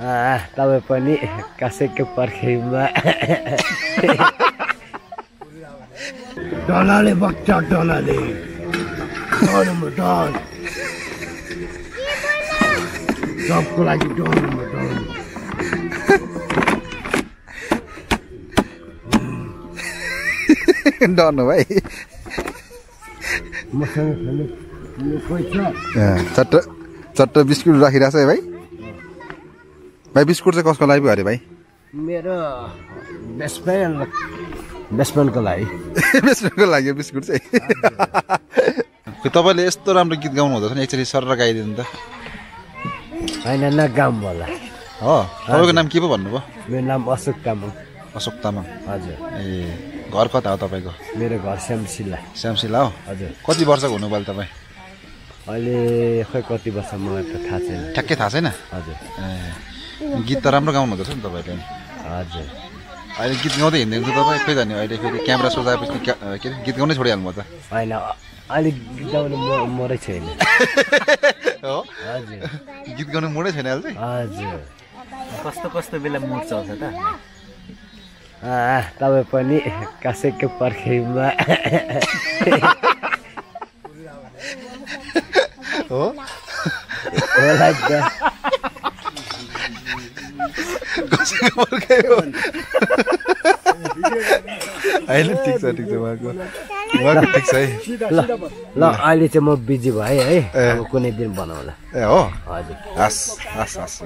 तपाईँ पनि कसैको पर्खैमा डनाले बच्चा डनाले डन सबको लागि डन डन हो भाइ मसँग खाने कोही छ चट्ट चट्ट बिस्कुट राखिरहेछ है भाइ भाइ बिस्कुट चाहिँ कसको लागि अरे भाइ मेरो बेस्टफ्रेन्डको लागि बेस्टको लागि बिस्कुट चाहिँ तपाईँले यस्तो राम्रो गीत गाउनु हुँदछ नि एकचोटि सर गाइदिनु त होइन नगाउँ होला हो तपाईँको नाम के पो भन्नुभयो मेरो नाम अशोक तामाङ अशोक तामाङ हजुर ए घर कता हो तपाईँको मेरो घर श्यामशिला श्यामशिला हो हजुर कति वर्षको हुनुभयो तपाईँ अहिले खै कति वर्ष मलाई त थाहा छैन ठ्याक्कै थाहा छैन हजुर ए गीत त राम्रो गाउनु हुँदछ नि तपाईँले हजुर अहिले गीत गाउँदै हिँड्दै हुन्छ तपाईँ खोइ जाने अहिले फेरि क्यामेरा सोधाएपछि के अरे गीत गाउनै छोडिहाल्नु भयो त होइन अहिले गीत गाउनु मरै छैन हो हजुर गीत गाउनु मोडै छैन अहिले चाहिँ हजुर कस्तो कस्तो बेला मुड चल्छ त तपाईँ पनि कसैको पर्खैमा हो कसैको पर्खै हो होइन ठिक छ उहाँको ठिक छ है ल अहिले चाहिँ म बिजी भएँ है अब कुनै दिन बनाउँला ए हो हजुर हस् हस् हस्